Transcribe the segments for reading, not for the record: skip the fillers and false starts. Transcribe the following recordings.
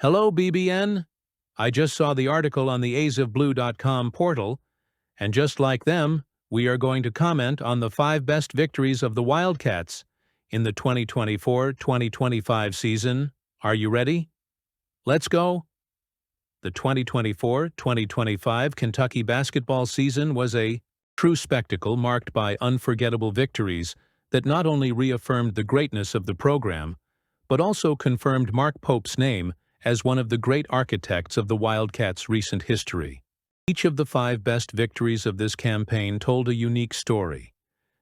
Hello, BBN. I just saw the article on the azofblue.com portal, and just like them, we are going to comment on the 5 best victories of the Wildcats in the 2024-2025 season. Are you ready? Let's go! The 2024-2025 Kentucky basketball season was a true spectacle marked by unforgettable victories that not only reaffirmed the greatness of the program, but also confirmed Mark Pope's name as one of the great architects of the Wildcats' recent history. Each of the 5 best victories of this campaign told a unique story,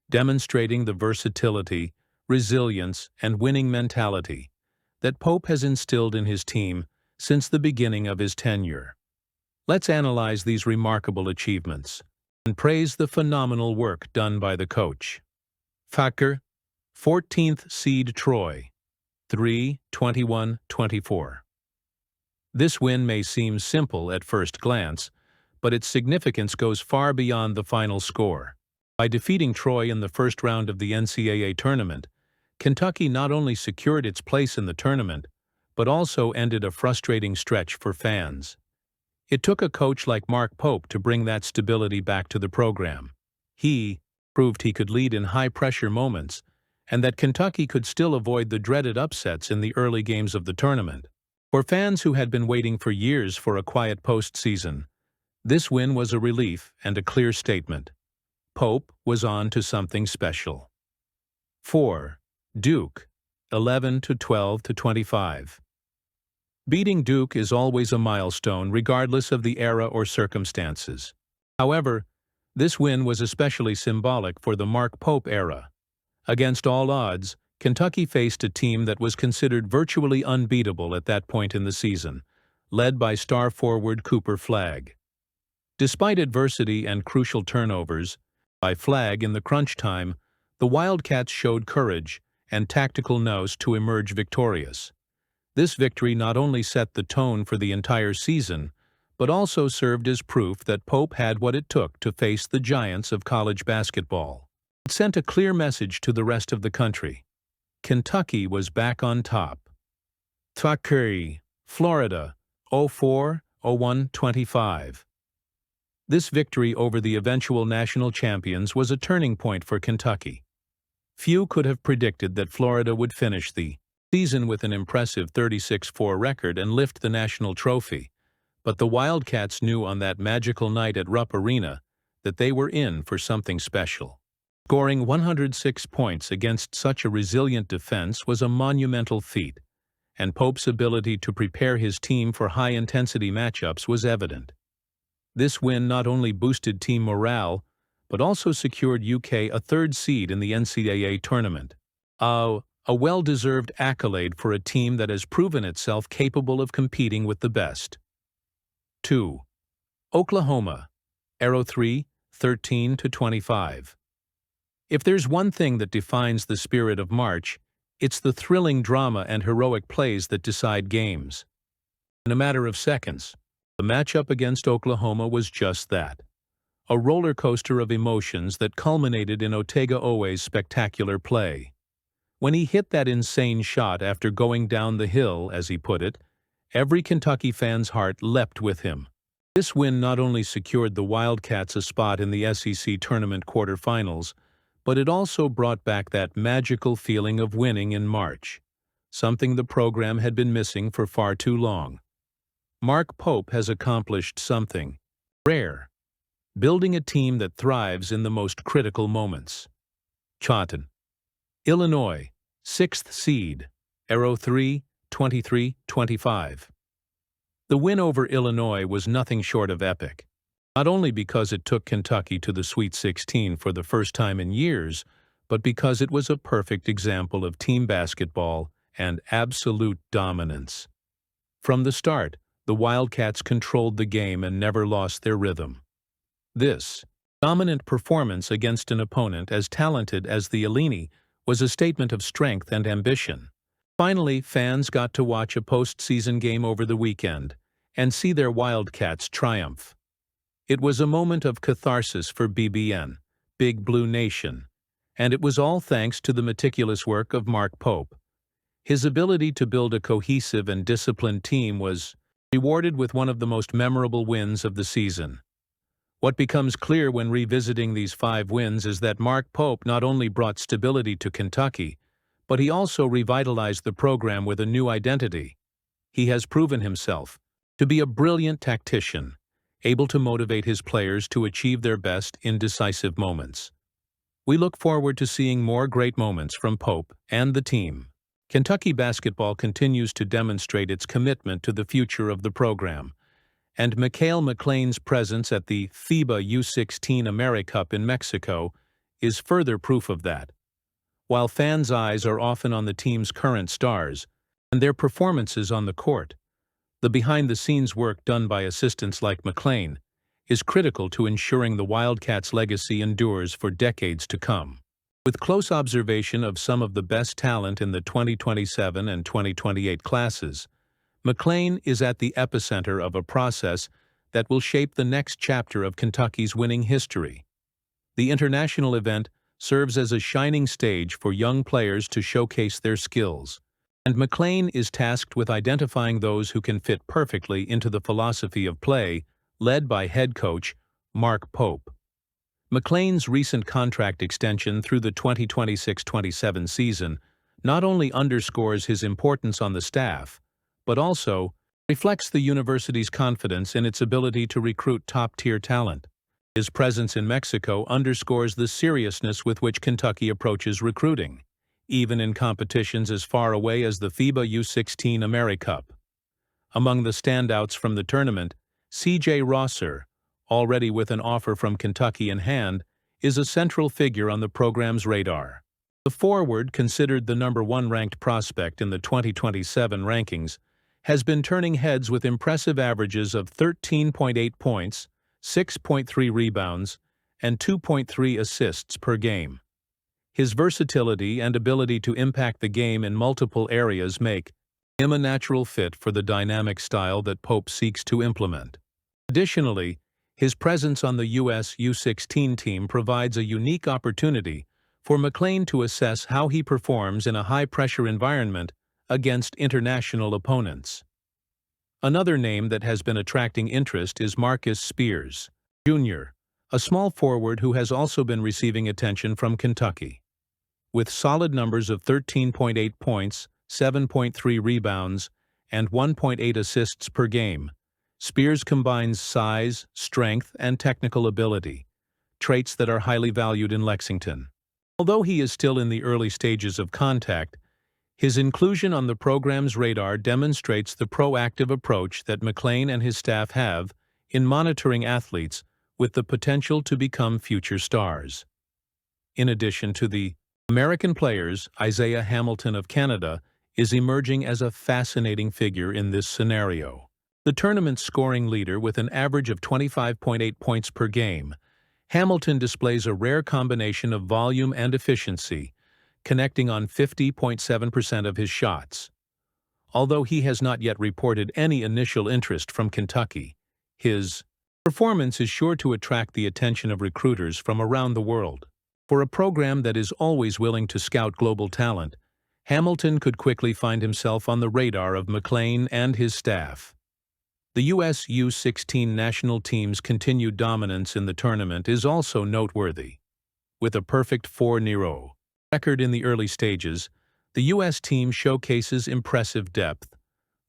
demonstrating the versatility, resilience, and winning mentality that Pope has instilled in his team since the beginning of his tenure. Let's analyze these remarkable achievements and praise the phenomenal work done by the coach. Factor, 14th seed Troy, 3-21-24. This win may seem simple at first glance, but its significance goes far beyond the final score. By defeating Troy in the first round of the NCAA tournament, Kentucky not only secured its place in the tournament, but also ended a frustrating stretch for fans. It took a coach like Mark Pope to bring that stability back to the program. He proved he could lead in high-pressure moments, and that Kentucky could still avoid the dreaded upsets in the early games of the tournament. For fans who had been waiting for years for a quiet postseason, this win was a relief and a clear statement. Pope was on to something special. 4. Duke, 11-12-25. Beating Duke is always a milestone regardless of the era or circumstances. However, this win was especially symbolic for the Mark Pope era. Against all odds, Kentucky faced a team that was considered virtually unbeatable at that point in the season, led by star forward Cooper Flagg. Despite adversity and crucial turnovers by Flagg in the crunch time, the Wildcats showed courage and tactical nous to emerge victorious. This victory not only set the tone for the entire season, but also served as proof that Pope had what it took to face the giants of college basketball. It sent a clear message to the rest of the country. Kentucky was back on top. Thackeray, Florida, 04-01-25. This victory over the eventual national champions was a turning point for Kentucky. Few could have predicted that Florida would finish the season with an impressive 36-4 record and lift the national trophy, but the Wildcats knew on that magical night at Rupp Arena that they were in for something special. Scoring 106 points against such a resilient defense was a monumental feat, and Pope's ability to prepare his team for high-intensity matchups was evident. This win not only boosted team morale, but also secured UK a 3rd seed in the NCAA tournament. A well-deserved accolade for a team that has proven itself capable of competing with the best. 2. Oklahoma, 13-25. If there's one thing that defines the spirit of March, it's the thrilling drama and heroic plays that decide games. In a matter of seconds, the matchup against Oklahoma was just that. A roller coaster of emotions that culminated in Otega Oweh's spectacular play. When he hit that insane shot after going down the hill, as he put it, every Kentucky fan's heart leapt with him. This win not only secured the Wildcats a spot in the SEC tournament quarterfinals, but it also brought back that magical feeling of winning in March, something the program had been missing for far too long. Mark Pope has accomplished something rare, building a team that thrives in the most critical moments. Chawton, Illinois, 6th seed, 03-23-25. The win over Illinois was nothing short of epic. Not only because it took Kentucky to the Sweet 16 for the first time in years, but because it was a perfect example of team basketball and absolute dominance. From the start, the Wildcats controlled the game and never lost their rhythm. This dominant performance against an opponent as talented as the Illini was a statement of strength and ambition. Finally, fans got to watch a postseason game over the weekend and see their Wildcats triumph. It was a moment of catharsis for BBN, Big Blue Nation, and it was all thanks to the meticulous work of Mark Pope. His ability to build a cohesive and disciplined team was rewarded with one of the most memorable wins of the season. What becomes clear when revisiting these 5 wins is that Mark Pope not only brought stability to Kentucky, but he also revitalized the program with a new identity. He has proven himself to be a brilliant tactician, able to motivate his players to achieve their best in decisive moments. We look forward to seeing more great moments from Pope and the team. Kentucky basketball continues to demonstrate its commitment to the future of the program, and Mikhail McLean's presence at the FIBA U16 AmeriCup in Mexico is further proof of that. While fans' eyes are often on the team's current stars and their performances on the court, the behind-the-scenes work done by assistants like McLean is critical to ensuring the Wildcats' legacy endures for decades to come. With close observation of some of the best talent in the 2027 and 2028 classes, McLean is at the epicenter of a process that will shape the next chapter of Kentucky's winning history. The international event serves as a shining stage for young players to showcase their skills, and McLean is tasked with identifying those who can fit perfectly into the philosophy of play led by head coach Mark Pope. McLean's recent contract extension through the 2026-27 season not only underscores his importance on the staff, but also reflects the university's confidence in its ability to recruit top-tier talent. His presence in Mexico underscores the seriousness with which Kentucky approaches recruiting, even in competitions as far away as the FIBA U16 AmeriCup. Among the standouts from the tournament, C.J. Rosser, already with an offer from Kentucky in hand, is a central figure on the program's radar. The forward, considered the #1 ranked prospect in the 2027 rankings, has been turning heads with impressive averages of 13.8 points, 6.3 rebounds, and 2.3 assists per game. His versatility and ability to impact the game in multiple areas make him a natural fit for the dynamic style that Pope seeks to implement. Additionally, his presence on the U.S. U16 team provides a unique opportunity for McLean to assess how he performs in a high-pressure environment against international opponents. Another name that has been attracting interest is Marcus Spears, Jr., a small forward who has also been receiving attention from Kentucky. With solid numbers of 13.8 points, 7.3 rebounds, and 1.8 assists per game, Spears combines size, strength, and technical ability, traits that are highly valued in Lexington. Although he is still in the early stages of contact, his inclusion on the program's radar demonstrates the proactive approach that McLean and his staff have in monitoring athletes with the potential to become future stars. In addition to the American players, Isaiah Hamilton of Canada is emerging as a fascinating figure in this scenario. The tournament's scoring leader with an average of 25.8 points per game, Hamilton displays a rare combination of volume and efficiency, connecting on 50.7% of his shots. Although he has not yet reported any initial interest from Kentucky, his performance is sure to attract the attention of recruiters from around the world. For a program that is always willing to scout global talent, Hamilton could quickly find himself on the radar of McLean and his staff. The U.S. U16 national team's continued dominance in the tournament is also noteworthy. With a perfect 4-0 record in the early stages, the U.S. team showcases impressive depth,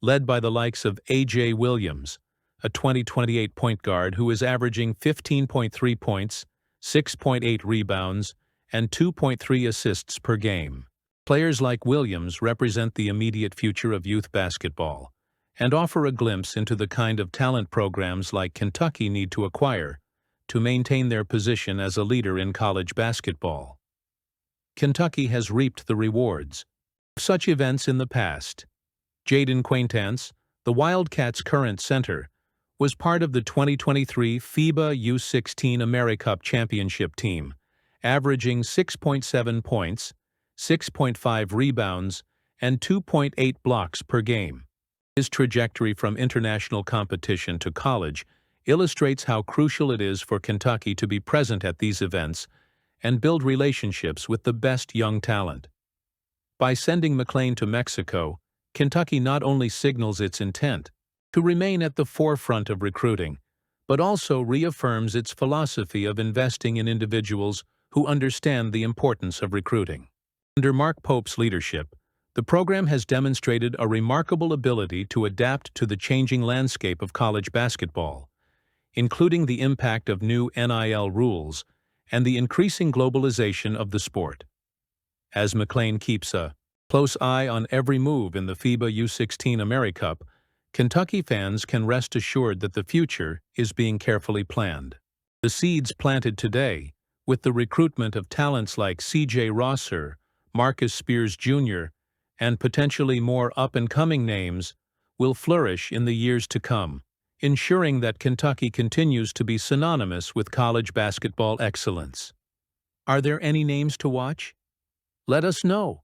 led by the likes of A.J. Williams, a 2028 point guard who is averaging 15.3 points, 6.8 rebounds, and 2.3 assists per game. Players like Williams represent the immediate future of youth basketball and offer a glimpse into the kind of talent programs like Kentucky need to acquire to maintain their position as a leader in college basketball. Kentucky has reaped the rewards of such events in the past. Jaden Quaintance, the Wildcats' current center, was part of the 2023 FIBA U16 AmeriCup championship team, averaging 6.7 points, 6.5 rebounds, and 2.8 blocks per game. His trajectory from international competition to college illustrates how crucial it is for Kentucky to be present at these events and build relationships with the best young talent. By sending McLean to Mexico, Kentucky not only signals its intent to remain at the forefront of recruiting, but also reaffirms its philosophy of investing in individuals who understand the importance of recruiting. Under Mark Pope's leadership, the program has demonstrated a remarkable ability to adapt to the changing landscape of college basketball, including the impact of new NIL rules and the increasing globalization of the sport. As McLean keeps a close eye on every move in the FIBA U16 AmeriCup, Kentucky fans can rest assured that the future is being carefully planned. The seeds planted today, with the recruitment of talents like C.J. Rosser, Marcus Spears Jr., and potentially more up-and-coming names, will flourish in the years to come, ensuring that Kentucky continues to be synonymous with college basketball excellence. Are there any names to watch? Let us know.